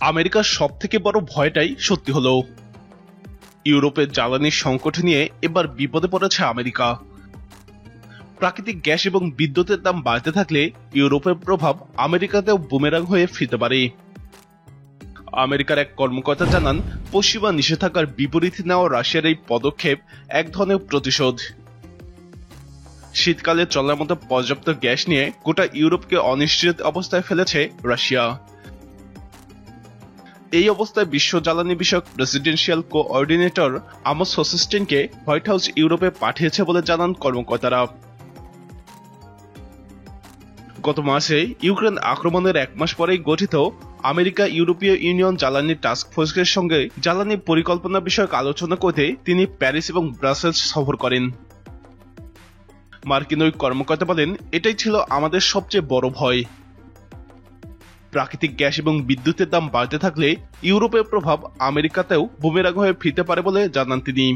আমেরিকার সবথেকে বড় ভয়টাই সত্যি হলো। ইউরোপের জ্বালানির সংকট নিয়ে এবার বিপদে পড়েছে আমেরিকা। প্রাকৃতিক গ্যাস এবং বিদ্যুতের দাম বাড়তে থাকলে ইউরোপের প্রভাব আমেরিকাতেও বুমেরাং হয়ে ফিরতে পারে। আমেরিকার এক কর্মকর্তা জানান, পশ্চিমা নিষেধাজ্ঞার বিপরীতে নেওয়া রাশিয়ার এই পদক্ষেপ এক ধরনের প্রতিশোধ। শীতকালে চলার মতো পর্যাপ্ত গ্যাস নিয়ে গোটা ইউরোপকে অনিশ্চিত অবস্থায় ফেলেছে রাশিয়া। এই অবস্থায় বিশ্ব জ্বালানি বিষয়ক প্রেসিডেন্সিয়াল কোঅর্ডিনেটর আমোস হোসেস্টিনকে হোয়াইট হাউস ইউরোপে পাঠিয়েছে বলে জানান কর্মকর্তারা। গত মাসে ইউক্রেন আক্রমণের এক মাস পরেই গঠিত আমেরিকা ইউরোপীয় ইউনিয়ন জ্বালানি টাস্ক ফোর্সের সঙ্গে জ্বালানি পরিকল্পনা বিষয়ক আলোচনা করতে তিনি প্যারিস এবং ব্রাসেলস সফর করেন। মার্কিন ওই কর্মকর্তা বলেন, এটাই ছিল আমাদের সবচেয়ে বড় ভয়। প্রাকৃতিক গ্যাস এবং বিদ্যুতের দাম বাড়তে থাকলে ইউরোপের প্রভাব আমেরিকাতেও বুমেরাং হয়ে ফিরতে পারে বলে জানান তিনি।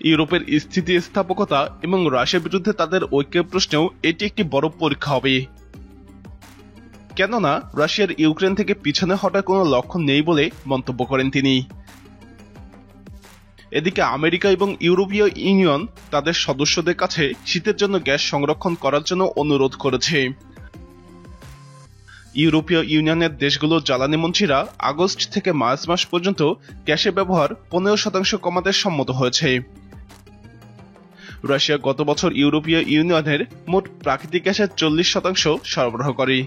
ইউরোপের স্থিতিস্থাপকতা এবং রাশিয়ার বিরুদ্ধে তাদের ঐক্যের প্রশ্নেও এটি একটি বড় পরীক্ষা হবে। কেননা রাশিয়ার ইউক্রেন থেকে পিছনে হটার কোনো লক্ষণ নেই বলে মন্তব্য করেন তিনি। এদিকে আমেরিকা এবং ইউরোপীয় ইউনিয়ন তাদের সদস্যদের কাছে শীতের জন্য গ্যাস সংরক্ষণ করার জন্য অনুরোধ করেছে। ইউরোপীয় ইউনিয়নের দেশগুলোর জ্বালানি মন্ত্রীরা আগস্ট থেকে মার্চ মাস পর্যন্ত গ্যাসের ব্যবহার 15% কমাতে সম্মত হয়েছে। রাশিয়া গত বছর ইউরোপীয় ইউনিয়নের মোট প্রাকৃতিক গ্যাসের 40% সরবরাহ করে।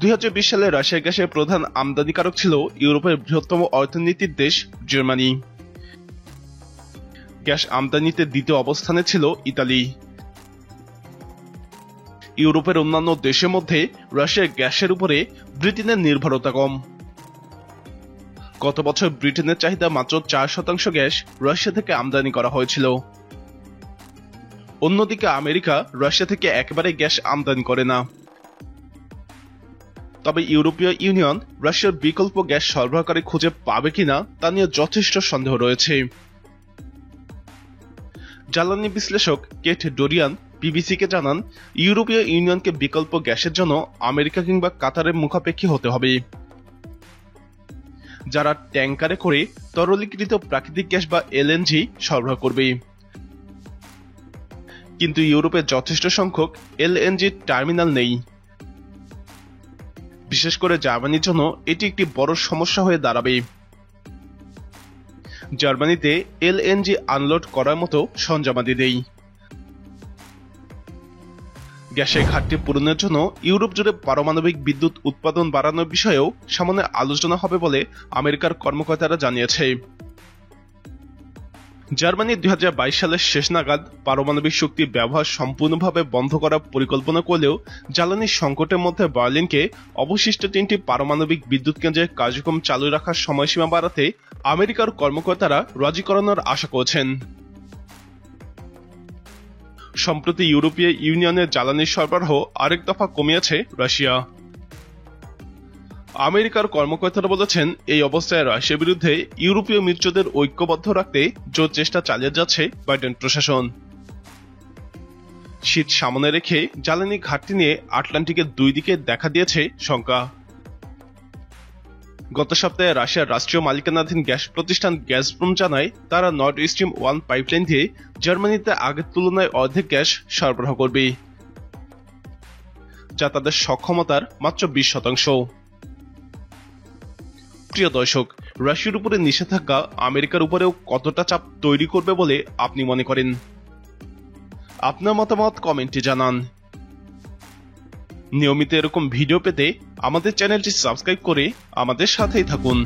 2020 সালে রাশিয়া গ্যাসের প্রধান আমদানিকারক ছিল ইউরোপের বৃহত্তম অর্থনীতির দেশ জার্মানি। গ্যাস আমদানিতে দ্বিতীয় অবস্থানে ছিল ইতালি। ইউরোপের অন্যান্য দেশের মধ্যে রাশিয়ার গ্যাসের উপরে ব্রিটেনের নির্ভরতা কম। গত বছর ব্রিটেনের চাহিদা মাত্র 4% গ্যাস রাশিয়া থেকে আমদানি করা হয়েছিল। অন্যদিকে আমেরিকা রাশিয়া থেকে একেবারে গ্যাস আমদানি করে না। তবে ইউরোপীয় ইউনিয়ন রাশিয়ার বিকল্প গ্যাস সরবরাহকারী খুঁজে পাবে কিনা তা নিয়ে যথেষ্ট সন্দেহ রয়েছে। জ্বালানি বিশ্লেষক কেট ডোরিয়ান বিবিসিকে জানান, ইউরোপীয় ইউনিয়নকে বিকল্প গ্যাসের জন্য আমেরিকা কিংবা কাতারের মুখাপেক্ষী হতে হবে, যারা ট্যাঙ্কারে করে তরলীকৃত প্রাকৃতিক গ্যাস বা এলএনজি সরবরাহ করবে। কিন্তু ইউরোপে যথেষ্ট সংখ্যক এলএনজি টার্মিনাল নেই। বিশেষ করে জার্মানির জন্য এটি একটি বড় সমস্যা হয়ে দাঁড়াবে। জার্মানিতে এলএনজি আনলোড করার মতো সরঞ্জামাদি নেই। গ্যাসের ঘাটতি পূরণের জন্য ইউরোপ জুড়ে পারমাণবিক বিদ্যুৎ উৎপাদন বাড়ানোর বিষয়েও সামনে আলোচনা হবে বলে আমেরিকার কর্মকর্তারা জানিয়েছে। জার্মানি 2022 সালের শেষ নাগাদ পারমাণবিক শক্তির ব্যবহার সম্পূর্ণভাবে বন্ধ করার পরিকল্পনা করলেও জ্বালানি সংকটের মধ্যে বার্লিনকে অবশিষ্ট 3টি পারমাণবিক বিদ্যুৎ কেন্দ্রের কার্যক্রম চালু রাখার সময়সীমা বাড়াতে আমেরিকার কর্মকর্তারা রাজি করানোর আশা করছেন। সম্প্রতি ইউরোপীয় ইউনিয়নের জ্বালানির সরবরাহ আরেক দফা কমিয়েছে রাশিয়া। আমেরিকার কর্মকর্তারা বলেছেন, এই অবস্থায় রাশিয়ার বিরুদ্ধে ইউরোপীয় মিত্রদের ঐক্যবদ্ধ রাখতে জোর চেষ্টা চালিয়ে যাচ্ছে বাইডেন প্রশাসন। শীত সামনে রেখে জ্বালানি ঘাটতি নিয়ে আটলান্টিকের দুই দিকে দেখা দিয়েছে শঙ্কা। গত সপ্তাহে রাশিয়ার রাষ্ট্রীয় মালিকানাধীন গ্যাস প্রতিষ্ঠান গ্যাজপ্রম জানায়, তারা নর্থ স্ট্রিম 1 পাইপলাইন দিয়ে জার্মানিতে আগের তুলনায় অর্ধেক গ্যাস সরবরাহ করবে, যা তাদের সক্ষমতার মাত্র 20%। প্রিয় দর্শক, রাশিয়ার উপরে নিষেধাজ্ঞা আমেরিকার উপরেও কতটা চাপ তৈরি করবে বলে আপনি মনে করেন? আপনার মতামত কমেন্টে জানান। নিয়মিত এরকম ভিডিও পেতে আমাদের চ্যানেলটি সাবস্ক্রাইব করে আমাদের সাথেই থাকুন।